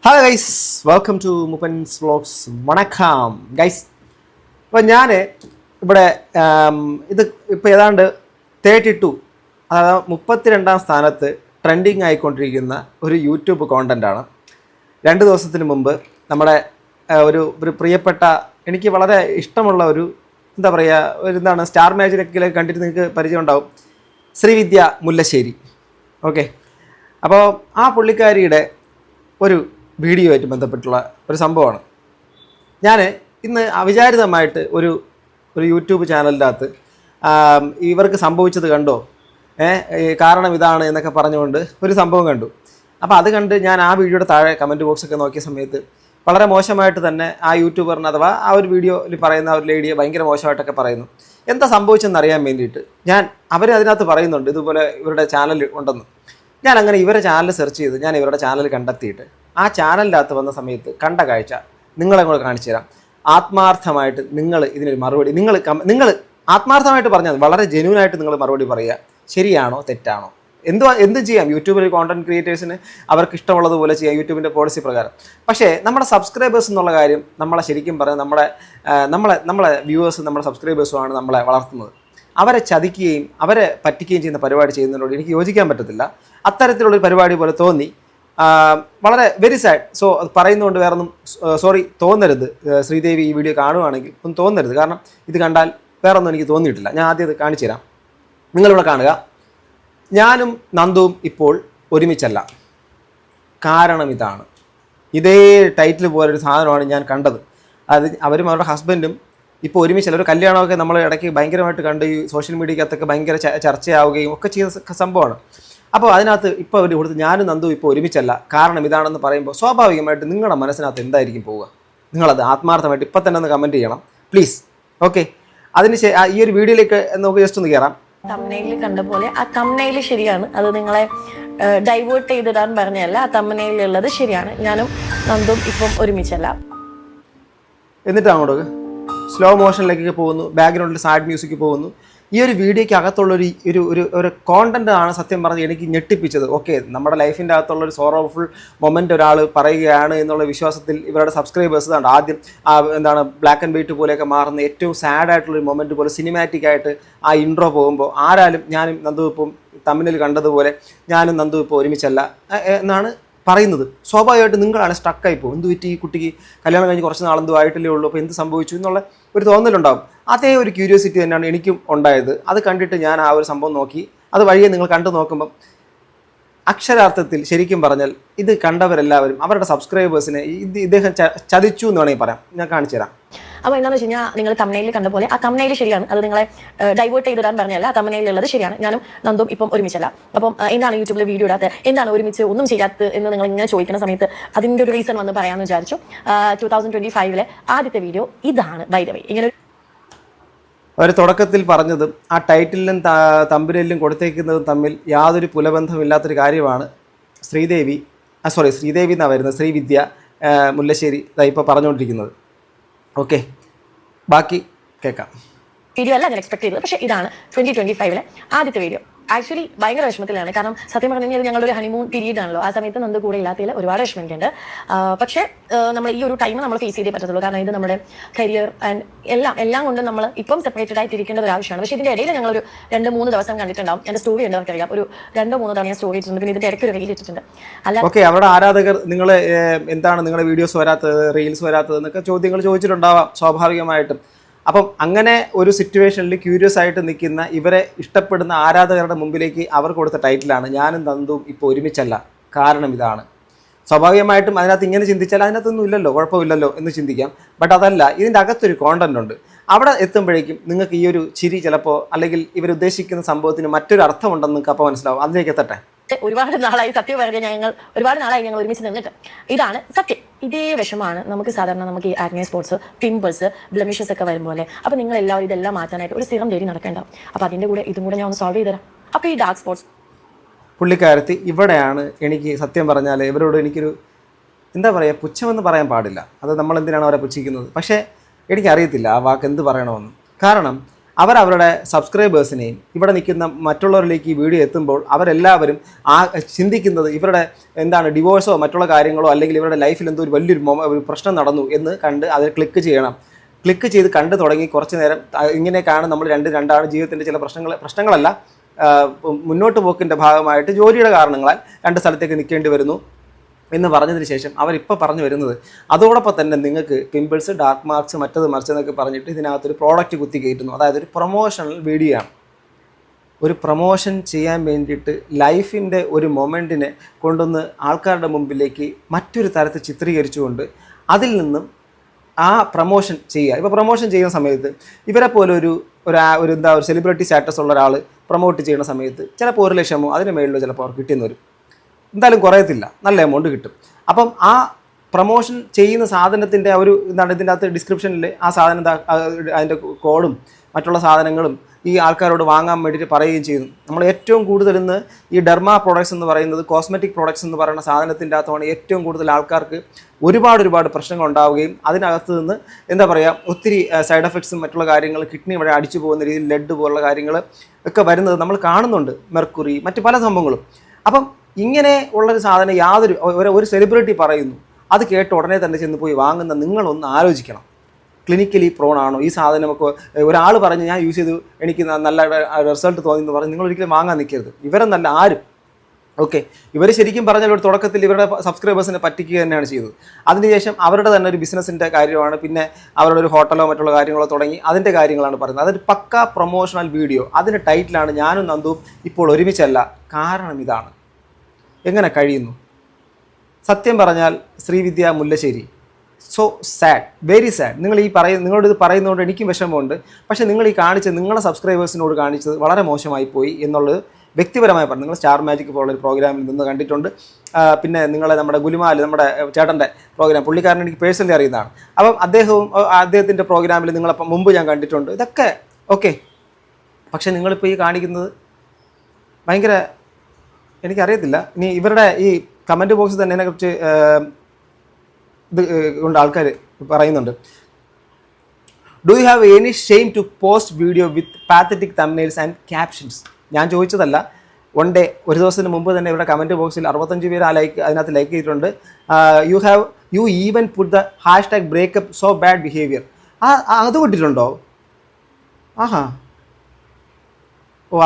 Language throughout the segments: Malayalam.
Hello guys, welcome to Muppan's vlogs. വണക്കം ഗൈസ്. അപ്പോൾ ഞാൻ ഇവിടെ ഇത് ഇപ്പോൾ ഏതാണ്ട് 32, അതായത് 32ാം സ്ഥാനത്ത് ട്രെൻഡിങ് ആയിക്കൊണ്ടിരിക്കുന്ന ഒരു യൂട്യൂബ് കോണ്ടൻ്റാണ്. 2 ദിവസത്തിന് മുമ്പ് നമ്മുടെ ഒരു പ്രിയപ്പെട്ട, എനിക്ക് വളരെ ഇഷ്ടമുള്ള ഒരു എന്താ പറയുക, ഒരു എന്താണ് സ്റ്റാർ മാജിക്കിലൊക്കെ കണ്ടിട്ട് നിങ്ങൾക്ക് പരിചയം ഉണ്ടാവും, ശ്രീവിദ്യ മുല്ലശ്ശേരി. ഓക്കെ, അപ്പോൾ ആ പുള്ളിക്കാരിയുടെ ഒരു വീഡിയോ ആയിട്ട് ബന്ധപ്പെട്ടുള്ള ഒരു സംഭവമാണ്. ഞാൻ ഇന്ന് അവിചാരിതമായിട്ട് ഒരു യൂട്യൂബ് ചാനലിൻ്റെ അകത്ത് ഇവർക്ക് സംഭവിച്ചത് കണ്ടോ, കാരണം ഇതാണ് എന്നൊക്കെ പറഞ്ഞുകൊണ്ട് ഒരു സംഭവം കണ്ടു. അപ്പോൾ അത് കണ്ട് ഞാൻ ആ വീഡിയോയുടെ താഴെ കമൻറ്റ് ബോക്സൊക്കെ നോക്കിയ സമയത്ത് വളരെ മോശമായിട്ട് തന്നെ ആ യൂട്യൂബറിന് അഥവാ ആ ഒരു വീഡിയോയിൽ പറയുന്ന ആ ഒരു ലേഡിയെ ഭയങ്കര മോശമായിട്ടൊക്കെ പറയുന്നു. എന്താ സംഭവിച്ചെന്ന് അറിയാൻ വേണ്ടിയിട്ട് അവർ അതിനകത്ത് പറയുന്നുണ്ട് ഇതുപോലെ ഇവരുടെ ചാനൽ ഉണ്ടെന്ന്. ഞാൻ അങ്ങനെ ഇവരുടെ ചാനൽ സെർച്ച് ചെയ്ത് ഞാൻ ഇവരുടെ ചാനൽ കണ്ടെത്തിയിട്ട് ആ ചാനലിൻ്റെ അകത്ത് വന്ന സമയത്ത് കണ്ട കാഴ്ച നിങ്ങളെ കൂടെ കാണിച്ചു തരാം. ആത്മാർത്ഥമായിട്ട് നിങ്ങൾ ഇതിനൊരു മറുപടി നിങ്ങൾ ആത്മാർത്ഥമായിട്ട് പറഞ്ഞാൽ വളരെ ജെന്യൂനായിട്ട് നിങ്ങൾ മറുപടി പറയുക, ശരിയാണോ തെറ്റാണോ. എന്ത് ചെയ്യാം, യൂട്യൂബിൽ കോണ്ടന്റ് ക്രിയേറ്റേഴ്സിന് അവർക്ക് ഇഷ്ടമുള്ളതുപോലെ ചെയ്യാം യൂട്യൂബിൻ്റെ പോളിസി പ്രകാരം. പക്ഷേ നമ്മുടെ സബ്സ്ക്രൈബേഴ്സ് എന്നുള്ള കാര്യം നമ്മളെ ശരിക്കും പറഞ്ഞാൽ നമ്മളെ വ്യൂവേഴ്സ്, നമ്മുടെ സബ്സ്ക്രൈബേഴ്സുമാണ് നമ്മളെ വളർത്തുന്നത്. അവരെ ചതിക്കുകയും അവരെ പറ്റിക്കുകയും ചെയ്യുന്ന പരിപാടി ചെയ്യുന്നതിനോട് എനിക്ക് യോജിക്കാൻ പറ്റത്തില്ല. അത്തരത്തിലുള്ളൊരു പരിപാടി പോലെ തോന്നി. വളരെ വെരി സാഡ്. സോ അത് പറയുന്നതുകൊണ്ട് വേറൊന്നും സോറി തോന്നരുത്. ശ്രീദേവി ഈ വീഡിയോ കാണുകയാണെങ്കിൽ ഒന്നും തോന്നരുത്, കാരണം ഇത് കണ്ടാൽ വേറൊന്നും എനിക്ക് തോന്നിയിട്ടില്ല. ഞാൻ ആദ്യം ഇത് കാണിച്ചു തരാം, നിങ്ങളിവിടെ കാണുക. ഞാനും നന്ദുവും ഇപ്പോൾ ഒരുമിച്ചല്ല, കാരണം ഇതാണ്. ഇതേ ടൈറ്റിൽ പോലൊരു സാധനമാണ് ഞാൻ കണ്ടത്. അത് അവരും അവരുടെ ഹസ്ബൻഡും ഇപ്പോൾ ഒരുമിച്ചല്ല. ഒരു കല്യാണമൊക്കെ നമ്മൾ ഇടയ്ക്ക് ഭയങ്കരമായിട്ട് കണ്ട് ഈ സോഷ്യൽ മീഡിയക്കകത്തൊക്കെ ഭയങ്കര ചർച്ചയാവുകയും ഒക്കെ ചെയ്ത സംഭവമാണ്. അപ്പോൾ അതിനകത്ത് ഇപ്പോൾ അവർ കൊടുത്ത് ഞാനും നന്ദു ഇപ്പോൾ ഒരുമിച്ചല്ല, കാരണം ഇതാണെന്ന് പറയുമ്പോൾ സ്വാഭാവികമായിട്ട് നിങ്ങളുടെ മനസ്സിനകത്ത് എന്തായിരിക്കും പോവുക? നിങ്ങളത് ആത്മാർത്ഥമായിട്ട് ഇപ്പം തന്നെ ഒന്ന് കമൻറ്റ് ചെയ്യണം പ്ലീസ്. ഓക്കെ, അതിന് ഈ ഒരു വീഡിയോയിലേക്ക് നമുക്ക് ജസ്റ്റ് ഒന്ന് കയറാം. തംബ്നെയിലിൽ കണ്ട പോലെ ആ തംബ്നെയിൽ ശരിയാണ്, അത് നിങ്ങളെ ഡൈവേർട്ട് ചെയ്തിടാൻ പറഞ്ഞല്ല. ആ തംബ്നെയിലുള്ളത് ശരിയാണ്, ഞാനും നന്ദും ഇപ്പം ഒരുമിച്ചല്ല. എന്നിട്ട് അങ്ങോട്ട് സ്ലോ മോഷനിലേക്ക് പോകുന്നു, ബാക്ക്ഗ്രൗണ്ടിൽ സാഡ് മ്യൂസിക് പോകുന്നു. ഈ ഒരു വീഡിയോയ്ക്ക് അകത്തുള്ളൊരു ഒരു കോണ്ടന്റ് ആണ് സത്യം പറഞ്ഞ് എനിക്ക് ഞെട്ടിപ്പിച്ചത്. ഓക്കെ, നമ്മുടെ ലൈഫിൻ്റെ അകത്തുള്ളൊരു സോറോഫുൾ മൊമെൻ്റ് ഒരാൾ പറയുകയാണ് എന്നുള്ള വിശ്വാസത്തിൽ ഇവരുടെ സബ്സ്ക്രൈബേഴ്സ് ആണ് ആദ്യം എന്താണ് ബ്ലാക്ക് ആൻഡ് വൈറ്റ് പോലെയൊക്കെ മാറുന്ന ഏറ്റവും സാഡായിട്ടുള്ളൊരു മൊമെൻറ്റ് പോലെ സിനിമാറ്റിക് ആയിട്ട് ആ ഇൻട്രോ പോകുമ്പോൾ ആരാലും ഞാനും നന്ദു ഇപ്പം തമ്മിൽ കണ്ടതുപോലെ ഞാനും നന്ദു ഇപ്പോൾ ഒരുമിച്ചല്ല എന്നാണ് പറയുന്നത്. സ്വാഭാവികമായിട്ട് നിങ്ങളാണ് സ്റ്റക്കായി പോകും. എന്ത് പറ്റി, ഈ കുട്ടിക്ക് കല്യാണം കഴിഞ്ഞ് കുറച്ച് നാളെന്തോ ആയിട്ടല്ലേ ഉള്ളൂ, അപ്പോൾ എന്ത് സംഭവിച്ചു എന്നുള്ള ഒരു തോന്നലുണ്ടാകും. അതേ ഒരു ക്യൂരിയോസിറ്റി തന്നെയാണ് എനിക്കും ഉണ്ടായത്. അത് കണ്ടിട്ട് ഞാൻ ആ ഒരു സംഭവം നോക്കി. അത് വഴിയെ നിങ്ങൾ കണ്ടു നോക്കുമ്പം അക്ഷരാർത്ഥത്തിൽ ശരിക്കും പറഞ്ഞാൽ ഇത് കണ്ടവരെല്ലാവരും അവരുടെ സബ്സ്ക്രൈബേഴ്സിനെ ഇദ്ദേഹം ചതിച്ചു എന്ന് വേണമെങ്കിൽ പറയാം. ഞാൻ കാണിച്ചു തരാം. അപ്പോൾ എന്താണെന്ന് വെച്ച് കഴിഞ്ഞാൽ നിങ്ങൾ തംബ്നെയിൽ കണ്ട പോലെ ആ തംബ്നെയിൽ ശരിയാണ്, അത് നിങ്ങളെ ഡൈവേർട്ട് ചെയ്തിടാൻ പറഞ്ഞല്ല. ആ തംബ്നെയിലുള്ളത് ശരിയാണ്, ഞാനും നന്ദും ഇപ്പം ഒരുമിച്ചല്ല. അപ്പം എന്താണ് യൂട്യൂബിൽ വീഡിയോ ഇടാത്തത്, എന്താണ് ഒരുമിച്ച് ഒന്നും ചെയ്യാത്തത് എന്ന് നിങ്ങൾ ഇങ്ങനെ ചോദിക്കുന്ന സമയത്ത് അതിൻ്റെ ഒരു റീസൺ വന്ന് പറയാമെന്ന് വിചാരിച്ചു. 2025 ആദ്യത്തെ വീഡിയോ ഇതാണ്. ബൈ ദ വേ, ഇങ്ങനെ അവർ തുടക്കത്തിൽ പറഞ്ഞതും ആ ടൈറ്റിലും തമ്പുരയിലും കൊടുത്തേക്കുന്നതും തമ്മിൽ യാതൊരു പുലബന്ധമില്ലാത്തൊരു കാര്യമാണ്. ശ്രീദേവി എന്നാണ് വരുന്നത്, ശ്രീവിദ്യ മുല്ലശ്ശേരി ഇപ്പോൾ പറഞ്ഞുകൊണ്ടിരിക്കുന്നത്. ഓക്കെ, ബാക്കി കേൾക്കാം. വീഡിയോ അല്ല ഞാൻ എക്സ്പെക്ട് ചെയ്തത്, പക്ഷേ ഇതാണ് 2025 ആദ്യത്തെ വീഡിയോ. ആക്ച്വലി ഭയങ്കര വിഷമത്തിലാണ്, കാരണം സത്യം പറഞ്ഞു കഴിഞ്ഞാൽ ഞങ്ങളുടെ ഒരു ഹണിമൂൺ പീരീഡ് ആണല്ലോ. ആ സമയത്ത് നന്ദു കൂടെ ഇല്ലാത്തതിൽ ഒരുപാട് വിഷമിക്കുന്നുണ്ട്. പക്ഷേ നമ്മൾ ഈ ഒരു ടൈം നമ്മൾ ഫേസ് ചെയ്തേ പറ്റത്തുള്ളൂ, കാരണം ഇത് നമ്മുടെ കരിയർ ആൻഡ് എല്ലാം കൊണ്ട് നമ്മൾ ഇപ്പം സെപ്പറേറ്റഡ് ആയിട്ടിരിക്കേണ്ട ഒരു ആവശ്യമാണ്. പക്ഷേ ഇതിൻ്റെ ഇടയിൽ ഞങ്ങളൊരു 2-3 ദിവസം കണ്ടിട്ടുണ്ടാവും. എൻ്റെ സ്റ്റോറി ഉണ്ട്, അവർക്കറിയാം. ഒരു 2-3 തവണ ഞാൻ സ്റ്റോറി ഇട്ടിട്ടുണ്ട്, പിന്നെ ഇതിൻ്റെ ഇടയ്ക്ക് ഒരു റീൽ ഇട്ടിട്ടുണ്ട്. അല്ല ഓക്കെ, അവിടെ ആരാധകർ നിങ്ങൾ എന്താണ് നിങ്ങളുടെ വീഡിയോസ് വരാത്തത്, റീൽസ് വരാത്തത് എന്നൊക്കെ ചോദ്യങ്ങൾ ചോദിച്ചിട്ടുണ്ടാവാം സ്വാഭാവികമായിട്ടും. അപ്പം അങ്ങനെ ഒരു സിറ്റുവേഷനിൽ ക്യൂരിയസ് ആയിട്ട് നിൽക്കുന്ന ഇവരെ ഇഷ്ടപ്പെടുന്ന ആരാധകരുടെ മുമ്പിലേക്ക് അവർ കൊടുത്ത ടൈറ്റിലാണ് ഞാനും നന്ദുവും ഇപ്പോൾ ഒരുമിച്ചല്ല, കാരണം ഇതാണ്. സ്വാഭാവികമായിട്ടും അതിനകത്ത് ഇങ്ങനെ ചിന്തിച്ചാൽ അതിനകത്തൊന്നും ഇല്ലല്ലോ, കുഴപ്പമില്ലല്ലോ എന്ന് ചിന്തിക്കാം. ബട്ട് അതല്ല, ഇതിൻ്റെ അകത്തൊരു കോണ്ടന്റ് ഉണ്ട്. അവിടെ എത്തുമ്പോഴേക്കും നിങ്ങൾക്ക് ഈ ഒരു ചിരി ചിലപ്പോൾ, അല്ലെങ്കിൽ ഇവരുദ്ദേശിക്കുന്ന സംഭവത്തിന് മറ്റൊരു അർത്ഥമുണ്ടെന്ന് നിങ്ങൾക്ക് അപ്പോൾ മനസ്സിലാവും. അതിലേക്ക് എത്തട്ടെ. ഒരുപാട് നാളായി സത്യം പറഞ്ഞാൽ ഞങ്ങൾ ഒരുമിച്ച് നിന്നിട്ട് ഇതാണ് സത്യം. ഇതേ വിഷമാണ് നമുക്ക് സാധാരണ നമുക്ക് ഈ ആക്നെ സ്പോട്സ്, പിമ്പിൾസ്, ബ്ലെമിഷസ് ഒക്കെ വരുമ്പോൾ. അപ്പോൾ നിങ്ങൾ എല്ലാവരും ഇതെല്ലാം മാറ്റാനായിട്ട് ഒരു സിറം തേടി നടക്കേണ്ടാവും. അപ്പോൾ അതിൻ്റെ കൂടെ ഇതും കൂടെ ഞാൻ ഒന്ന് സോൾവ് ചെയ്തുതരാം. അപ്പോൾ ഈ ഡാർക്ക് സ്പോട്സ് പുള്ളിക്കാരത്തി ഇവിടെയാണ് എനിക്ക് സത്യം പറഞ്ഞാൽ ഇവരോട് എനിക്കൊരു എന്താ പറയുക, പുച്ഛമെന്ന് പറയാൻ പാടില്ല. അത് നമ്മൾ എന്തിനാണ് അവരെ പുച്ഛിക്കുന്നത്? പക്ഷേ എനിക്കറിയത്തില്ല ആ വാക്ക് എന്ത് പറയണമെന്ന്. കാരണം അവരവരുടെ സബ്സ്ക്രൈബേഴ്സിനെയും ഇവിടെ നിൽക്കുന്ന മറ്റുള്ളവരിലേക്ക് ഈ വീഡിയോ എത്തുമ്പോൾ അവരെല്ലാവരും ചിന്തിക്കുന്നത് ഇവരുടെ എന്താണ് ഡിവോഴ്സോ മറ്റുള്ള കാര്യങ്ങളോ അല്ലെങ്കിൽ ഇവരുടെ ലൈഫിൽ എന്തോ ഒരു വലിയൊരു പ്രശ്നം നടന്നു എന്ന് കണ്ട് അത് ക്ലിക്ക് ചെയ്യണം. ക്ലിക്ക് ചെയ്ത് കണ്ടു തുടങ്ങി കുറച്ച് നേരം ഇങ്ങനെയൊക്കെയാണ് നമ്മൾ രണ്ടാണ് ജീവിതത്തിൻ്റെ ചില പ്രശ്നങ്ങളല്ല മുന്നോട്ട് പോക്കിൻ്റെ ഭാഗമായിട്ട് ജോലിയുടെ കാരണങ്ങളാൽ 2 സ്ഥലത്തേക്ക് നിൽക്കേണ്ടി വരുന്നു എന്ന് പറഞ്ഞതിന് ശേഷം അവരിപ്പോൾ പറഞ്ഞു വരുന്നത് അതോടൊപ്പം തന്നെ നിങ്ങൾക്ക് പിമ്പിൾസ്, ഡാർക്ക് മാർക്സ്, മറിച്ചെന്നൊക്കെ പറഞ്ഞിട്ട് ഇതിനകത്തൊരു പ്രോഡക്റ്റ് കുത്തി കയറ്റുന്നു. അതായത് ഒരു പ്രൊമോഷണൽ വീഡിയോ ആണ്. ഒരു പ്രൊമോഷൻ ചെയ്യാൻ വേണ്ടിയിട്ട് ലൈഫിൻ്റെ ഒരു മൊമെൻറ്റിനെ കൊണ്ടുവന്ന് ആൾക്കാരുടെ മുമ്പിലേക്ക് മറ്റൊരു തരത്തിൽ ചിത്രീകരിച്ചുകൊണ്ട് അതിൽ നിന്നും ആ പ്രൊമോഷൻ ചെയ്യുക. ഇപ്പോൾ പ്രൊമോഷൻ ചെയ്യുന്ന സമയത്ത് ഇവരെ പോലെ ഒരു സെലിബ്രിറ്റി സ്റ്റാറ്റസ് ഉള്ള ഒരാൾ പ്രൊമോട്ട് ചെയ്യുന്ന സമയത്ത് ചിലപ്പോൾ 1 ലക്ഷമോ അതിന് മേളിലോ ചിലപ്പോൾ അവർ കിട്ടിയെന്ന് വരും. എന്തായാലും കുറയത്തില്ല, നല്ല എമൗണ്ട് കിട്ടും. അപ്പം ആ പ്രൊമോഷൻ ചെയ്യുന്ന സാധനത്തിൻ്റെ ഇതിൻ്റെ അകത്ത് ഡിസ്ക്രിപ്ഷനിൽ ആ സാധനം അതിൻ്റെ കോഡും മറ്റുള്ള സാധനങ്ങളും ഈ ആൾക്കാരോട് വാങ്ങാൻ വേണ്ടിയിട്ട് പറയുകയും ചെയ്യുന്നു. നമ്മൾ ഏറ്റവും കൂടുതൽ ഇന്ന് ഈ ഡെർമ പ്രോഡക്ട്സ് എന്ന് പറയുന്നത്, കോസ്മെറ്റിക് പ്രോഡക്ട്സ് എന്ന് പറയുന്ന സാധനത്തിൻ്റെ അകത്താണ് ഏറ്റവും കൂടുതൽ ആൾക്കാർക്ക് ഒരുപാട് പ്രശ്നങ്ങൾ ഉണ്ടാവുകയും അതിനകത്ത് നിന്ന് എന്താ പറയുക ഒത്തിരി സൈഡ് എഫക്ട്സും മറ്റുള്ള കാര്യങ്ങൾ, കിഡ്നി വഴി അടിച്ചു പോകുന്ന രീതിയിൽ ലെഡ് പോലുള്ള കാര്യങ്ങൾ ഒക്കെ വരുന്നത് നമ്മൾ കാണുന്നുണ്ട്. മെർക്കുറി, മറ്റ് പല സംഭവങ്ങളും. അപ്പം ഇങ്ങനെ ഉള്ളൊരു സാധനം ഒരു സെലിബ്രിറ്റി പറയുന്നു, അത് കേട്ട് ഉടനെ തന്നെ ചെന്ന് പോയി വാങ്ങുന്ന നിങ്ങളൊന്ന് ആലോചിക്കണം. ക്ലിനിക്കലി പ്രോൺ ആണോ ഈ സാധനമൊക്കെ? ഒരാൾ പറഞ്ഞ് ഞാൻ യൂസ് ചെയ്തു എനിക്ക് നല്ല റിസൾട്ട് തോന്നി എന്ന് പറഞ്ഞ് നിങ്ങൾ ഒരിക്കലും വാങ്ങാൻ നിൽക്കരുത്. ഇവരെന്നല്ല ആരും. ഓക്കെ, ഇവർ ശരിക്കും പറഞ്ഞാൽ ഒരു തുടക്കത്തിൽ ഇവരുടെ സബ്സ്ക്രൈബേഴ്സിനെ പറ്റിക്കുക തന്നെയാണ് ചെയ്തത്. അതിനുശേഷം അവരുടെ തന്നെ ഒരു ബിസിനസ്സിൻ്റെ കാര്യമാണ്, പിന്നെ അവരുടെ ഒരു ഹോട്ടലോ മറ്റുള്ള കാര്യങ്ങളോ തുടങ്ങി അതിൻ്റെ കാര്യങ്ങളാണ് പറയുന്നത്. അതൊരു പക്ക പ്രൊമോഷണൽ വീഡിയോ. അതിൻ്റെ ടൈറ്റിലാണ് ഞാനും നന്ദുവും ഇപ്പോൾ ഒരുമിച്ചല്ല. കാരണം ഇതാണ്. എങ്ങനെ കഴിയുന്നു? സത്യം പറഞ്ഞാൽ Srividya Mullassery, so sad, very sad. നിങ്ങളോട് ഇത് പറയുന്നതുകൊണ്ട് എനിക്കും വിഷമമുണ്ട്. പക്ഷേ നിങ്ങൾ ഈ നിങ്ങളുടെ സബ്സ്ക്രൈബേഴ്സിനോട് കാണിച്ചത് വളരെ മോശമായി പോയി എന്നുള്ളത് വ്യക്തിപരമായി പറഞ്ഞു. നിങ്ങൾ സ്റ്റാർ മാജിക് പോലുള്ളൊരു പ്രോഗ്രാമിൽ നിന്ന് കണ്ടിട്ടുണ്ട്. പിന്നെ നമ്മുടെ ഗുലുമാൽ, നമ്മുടെ ചേട്ടൻ്റെ പ്രോഗ്രാം, പുള്ളിക്കാരൻ എനിക്ക് പേഴ്സണലി അറിയുന്നതാണ്. അപ്പം അദ്ദേഹത്തിൻ്റെ പ്രോഗ്രാമിൽ നിങ്ങളപ്പം മുമ്പ് ഞാൻ കണ്ടിട്ടുണ്ട്. ഇതൊക്കെ ഓക്കെ. പക്ഷേ നിങ്ങളിപ്പോൾ ഈ കാണിക്കുന്നത് ഭയങ്കര, എനിക്കറിയത്തില്ല. ഇനി ഇവരുടെ ഈ കമൻറ്റ് ബോക്സിൽ തന്നെ ഇതിനെക്കുറിച്ച് ഇത് കൊണ്ട് ആൾക്കാർ പറയുന്നുണ്ട്. Do you have any shame to post video with pathetic thumbnails and captions? ഞാൻ ചോദിച്ചതല്ല. ഒരു ദിവസത്തിന് മുമ്പ് തന്നെ ഇവിടെ കമൻറ്റ് ബോക്സിൽ 65 പേര് അതിനകത്ത് ലൈക്ക് ചെയ്തിട്ടുണ്ട്. You even put the # breakup so bad behaviour. അത് വിട്ടിട്ടുണ്ടോ? ആഹാ,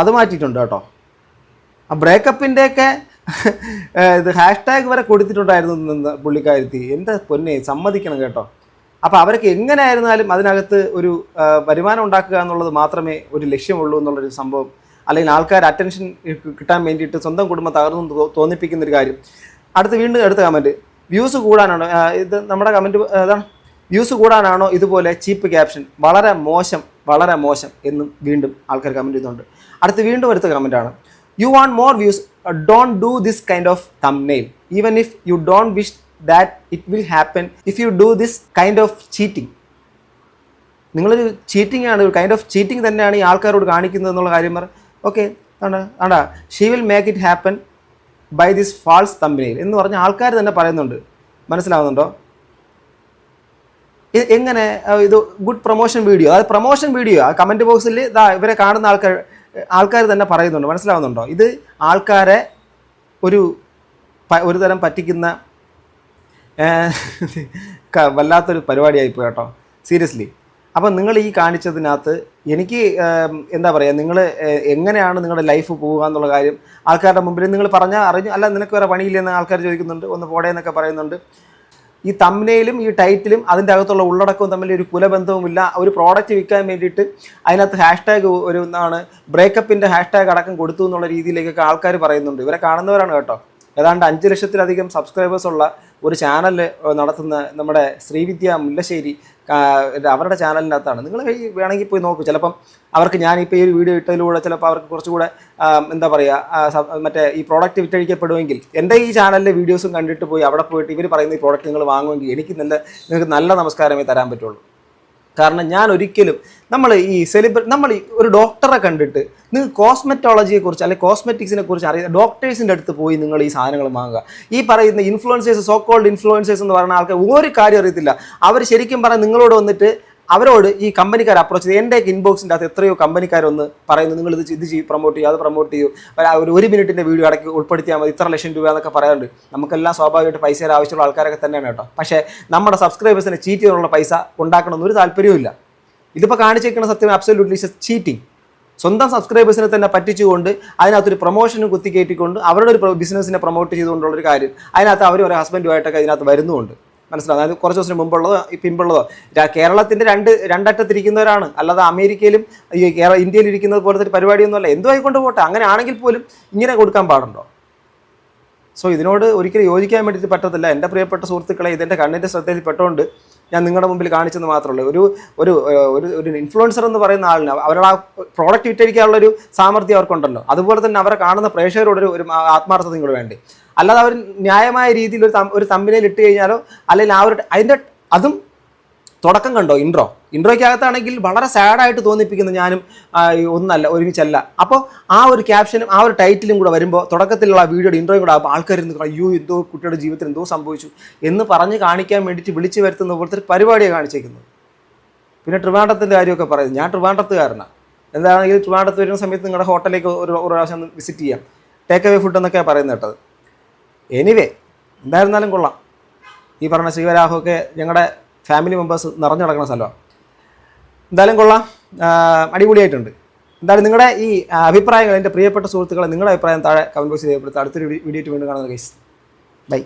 അത് മാറ്റിയിട്ടുണ്ട് കേട്ടോ. ആ ബ്രേക്കപ്പിൻ്റെയൊക്കെ ഇത് # വരെ കൊടുത്തിട്ടുണ്ടായിരുന്നു പുള്ളിക്കാരത്തി. എൻ്റെ പൊന്നെ, സമ്മതിക്കണം കേട്ടോ. അപ്പോൾ അവർക്ക് എങ്ങനെയായിരുന്നാലും അതിനകത്ത് ഒരു വരുമാനം ഉണ്ടാക്കുക എന്നുള്ളത് മാത്രമേ ഒരു ലക്ഷ്യമുള്ളൂ എന്നുള്ളൊരു സംഭവം, അല്ലെങ്കിൽ ആൾക്കാർ അറ്റൻഷൻ കിട്ടാൻ വേണ്ടിയിട്ട് സ്വന്തം കുടുംബം തകർന്നു തോന്നിപ്പിക്കുന്നൊരു കാര്യം. അടുത്ത കമൻറ്റ്, വ്യൂസ് കൂടാനാണോ ഇത്? നമ്മുടെ കമൻറ്റ് അതാണ്, വ്യൂസ് കൂടാനാണോ ഇതുപോലെ ചീപ്പ് ക്യാപ്ഷൻ? വളരെ മോശം എന്നും വീണ്ടും ആൾക്കാർ കമൻറ്റ് ചെയ്യുന്നുണ്ട്. അടുത്ത കമൻറ്റാണ്, you want more views, don't do this kind of thumbnail even if you don't wish that it will happen if you do this kind of cheating. നിങ്ങളൊരു ചീറ്റിംഗ് ആണ്, ഒരു കൈൻഡ് ഓഫ് ചീറ്റിംഗ് തന്നെയാണ് ഈ ആൾക്കാരോട് കാണിക്കുന്നത് എന്നുള്ള കാര്യം പറ. Okay, and she will make it happen by this false thumbnail എന്ന് പറഞ്ഞ ആൾക്കാർ തന്നെ പറയുന്നുണ്ട്. മനസ്സിലാവുന്നുണ്ടോ? എങ്ങനെ ഇത് ഗുഡ് പ്രൊമോഷൻ വീഡിയോ, അതായത് പ്രൊമോഷൻ വീഡിയോ ആ കമൻറ്റ് ബോക്സിൽ ഇവരെ കാണുന്ന ആൾക്കാർ തന്നെ പറയുന്നുണ്ട്. മനസ്സിലാവുന്നുണ്ടോ? ഇത് ആൾക്കാരെ ഒരു തരം പറ്റിക്കുന്ന വല്ലാത്തൊരു പരിപാടിയായിപ്പോയി കേട്ടോ, സീരിയസ്ലി. അപ്പം നിങ്ങൾ ഈ കാണിച്ചതിനകത്ത് എനിക്ക് എന്താ പറയുക, നിങ്ങൾ എങ്ങനെയാണ് നിങ്ങളുടെ ലൈഫ് പോവുക എന്നുള്ള കാര്യം ആൾക്കാരുടെ മുമ്പിൽ നിങ്ങൾ പറഞ്ഞാൽ അറിഞ്ഞു. അല്ല, നിനക്ക് വേറെ പണിയില്ലെന്ന് ആൾക്കാർ ചോദിക്കുന്നുണ്ട്, ഒന്ന് പോടേ എന്നൊക്കെ പറയുന്നുണ്ട്. ഈ തംബ്നെയിലും ഈ ടൈറ്റിലും അതിൻ്റെ അകത്തുള്ള ഉള്ളടക്കവും തമ്മിൽ ഒരു കുലബന്ധവുമില്ല. ഒരു പ്രോഡക്റ്റ് വിൽക്കാൻ വേണ്ടിയിട്ട് അതിനകത്ത് # ഒരു ബ്രേക്കപ്പിൻ്റെ # അടക്കം കൊടുത്തു എന്നുള്ള രീതിയിലേക്കൊക്കെ ആൾക്കാർ പറയുന്നുണ്ട്. ഇവരെ കാണുന്നവരാണ് കേട്ടോ. ഏതാണ്ട് 5 ലക്ഷത്തിലധികം സബ്സ്ക്രൈബേഴ്സ് ഉള്ള ഒരു ചാനൽ നടത്തുന്ന നമ്മുടെ ശ്രീവിദ്യ മുല്ലശ്ശേരി, അവരുടെ ചാനലിനകത്താണ്. നിങ്ങൾ വേണമെങ്കിൽ പോയി നോക്കൂ. ചിലപ്പം അവർക്ക് ഞാനിപ്പോൾ ഈ ഒരു വീഡിയോ ഇട്ടതിലൂടെ ചിലപ്പോൾ അവർക്ക് കുറച്ചുകൂടെ എന്താ പറയുക, മറ്റേ ഈ പ്രോഡക്റ്റ് വിറ്റഴിക്കപ്പെടുമെങ്കിൽ എൻ്റെ ഈ ചാനലിലെ വീഡിയോസും കണ്ടിട്ട് പോയി അവിടെ പോയിട്ട് ഇവർ പറയുന്ന ഈ പ്രോഡക്റ്റ് നിങ്ങൾ വാങ്ങുമെങ്കിൽ നിങ്ങൾക്ക് നല്ല നമസ്കാരമേ തരാൻ പറ്റുള്ളൂ. കാരണം ഞാൻ ഒരിക്കലും നമ്മൾ ഒരു ഡോക്ടറെ കണ്ടിട്ട് നിങ്ങൾ കോസ്മെറ്റോളജിയെക്കുറിച്ച് അല്ലെങ്കിൽ കോസ്മെറ്റിക്സിനെ കുറിച്ച് അറിയുന്ന ഡോക്ടേഴ്സിൻ്റെ അടുത്ത് പോയി നിങ്ങൾ ഈ സാധനങ്ങൾ വാങ്ങുക. ഈ പറയുന്ന ഇൻഫ്ലുവൻസേഴ്സ്, സോ കോൾഡ് ഇൻഫ്ലുവൻസേഴ്സ് എന്ന് പറയുന്ന ആൾക്കാർ ഒരു കാര്യം അറിയത്തില്ല. അവർ ശരിക്കും പറഞ്ഞാൽ നിങ്ങളോട് വന്നിട്ട് അവരോട് ഈ കമ്പനിക്കാർ അപ്രോച്ച് ചെയ്ത് എൻ്റെ ഇൻബോക്സിൻ്റെ അകത്ത് എത്രയോ കമ്പനിക്കാരൊന്ന് പറയുന്നു നിങ്ങൾ ഇത് പ്രൊമോട്ട് ചെയ്യൂ അത് പ്രൊമോട്ട് ചെയ്യൂ ഒരു മിനിറ്റിൻ്റെ വീഡിയോ ഇടയ്ക്ക് ഉൾപ്പെടുത്തിയാൽ മതി ഇത്ര ലക്ഷം രൂപ എന്നൊക്കെ പറയാറുണ്ട്. നമുക്കെല്ലാം സ്വാഭാവികമായിട്ട് പൈസയുടെ ആവശ്യമുള്ള ആൾക്കാരൊക്കെ തന്നെയാണ് കേട്ടോ. പക്ഷേ നമ്മുടെ സബ്സ്ക്രൈബേഴ്സിനെ ചീറ്റ് ചെയ്യാനുള്ള പൈസ ഉണ്ടാക്കണമെന്ന് ഒരു താല്പര്യവുമില്ല. ഇതിപ്പോൾ കാണിച്ചേക്കുന്ന സത്യം അബ്സല്യൂട്ട്ലി ചീറ്റിംഗ്. സ്വന്തം സബ്സ്ക്രൈബേഴ്സിനെ തന്നെ പറ്റിച്ചുകൊണ്ട് അതിനകത്തൊരു പ്രൊമോഷനും കുത്തിക്കയറ്റിക്കൊണ്ട് അവരുടെ ഒരു ബിസിനസ്സിനെ പ്രൊമോട്ട് ചെയ്തുകൊണ്ടുള്ളൊരു കാര്യം അതിനകത്ത് അവർ ഒരു ഹസ്ബൻഡുമായിട്ടൊക്കെ ഇതിനകത്ത് വരുന്നുമുണ്ട്. മനസ്സിലാവും. അതായത് കുറച്ച് ദിവസം മുമ്പുള്ളതോ പിമ്പുള്ളതോ കേരളത്തിൻ്റെ രണ്ടറ്റത്തിരിക്കുന്നവരാണ്. അല്ലാതെ അമേരിക്കയിലും ഈ ഇന്ത്യയിൽ ഇരിക്കുന്നത് പോലത്തെ ഒരു പരിപാടിയൊന്നുമല്ല. എന്തോ ആയിക്കൊണ്ട് പോട്ടെ. അങ്ങനെ ആണെങ്കിൽ പോലും ഇങ്ങനെ കൊടുക്കാൻ പാടുണ്ടോ? സോ ഇതിനോട് ഒരിക്കലും യോജിക്കാൻ വേണ്ടിയിട്ട് പറ്റത്തില്ല. എൻ്റെ പ്രിയപ്പെട്ട സുഹൃത്തുക്കളെ, ഇതെൻ്റെ കണ്ണിൻ്റെ ശ്രദ്ധയിൽ പെട്ടുകൊണ്ട് ഞാൻ നിങ്ങളുടെ മുമ്പിൽ കാണിച്ചെന്ന് മാത്രമേ ഉള്ളൂ. ഒരു ഇൻഫ്ലുവൻസർ എന്ന് പറയുന്ന ആളിന് അവരുടെ ആ പ്രോഡക്റ്റ് വിറ്റഴിക്കാനുള്ളൊരു സാമർഥ്യം അവർക്കുണ്ടല്ലോ. അതുപോലെ തന്നെ അവരെ കാണുന്ന പ്രേക്ഷകരോട് ഒരു ആത്മാർത്ഥത കൂടെ വേണ്ടി. അല്ലാതെ അവർ ന്യായമായ രീതിയിൽ ഒരു തമ്പിനയിൽ ഇട്ട് കഴിഞ്ഞാലോ അല്ലെങ്കിൽ അതിൻ്റെ അതും തുടക്കം കണ്ടോ ഇൻട്രോയ്ക്കകത്താണെങ്കിൽ വളരെ സാഡായിട്ട് തോന്നിപ്പിക്കുന്നു ഞാനും ഒന്നല്ല ഒരുമിച്ചല്ല. അപ്പോൾ ആ ഒരു ക്യാപ്ഷനും ആ ഒരു ടൈറ്റിലും കൂടെ വരുമ്പോൾ തുടക്കത്തിലുള്ള വീഡിയോയുടെ ഇൻട്രോയും കൂടെ ആകുമ്പോൾ ആൾക്കാർ അയ്യോ എന്തോ കുട്ടിയുടെ ജീവിതത്തിൽ എന്തോ സംഭവിച്ചു എന്ന് പറഞ്ഞ് കാണിക്കാൻ വേണ്ടിയിട്ട് വിളിച്ചു വരുത്തുന്ന പോലത്തെ ഒരു പരിപാടിയാണ് കാണിച്ചേക്കുന്നത്. പിന്നെ ട്രിവാൻഡ്രത്തിൻ്റെ കാര്യമൊക്കെ പറയുന്നത്, ഞാൻ ട്രിവാൻഡ്രത്തുകാരനാണ്. എന്താണെങ്കിൽ ട്രിവാൻഡ്രത്ത് വരുന്ന സമയത്ത് നിങ്ങളുടെ ഹോട്ടലിലേക്ക് ഒരു പ്രാവശ്യം വിസിറ്റ് ചെയ്യാം, ടേക്ക് അവേ ഫുഡ് എന്നൊക്കെയാണ് പറയുന്നത് കേട്ടത്. എനിവേ എന്തായിരുന്നാലും കൊള്ളാം. ഈ പറഞ്ഞ ശിവരാഹമൊക്കെ ഞങ്ങളുടെ ഫാമിലി മെമ്പേഴ്സ് നിറഞ്ഞു നടക്കുന്ന സ്ഥലമാണ്. എന്തായാലും കൊള്ളാം, അടിപൊളിയായിട്ടുണ്ട്. എന്തായാലും നിങ്ങളുടെ ഈ അഭിപ്രായങ്ങൾ എൻ്റെ പ്രിയപ്പെട്ട സുഹൃത്തുക്കളെ നിങ്ങളുടെ അഭിപ്രായം താഴെ കമൻറ്റ് ബോക്സിൽ രേഖപ്പെടുത്തുക. അടുത്തൊരു വീഡിയോ വീണ്ടും കാണുന്ന ഗൈസ്. ബൈ.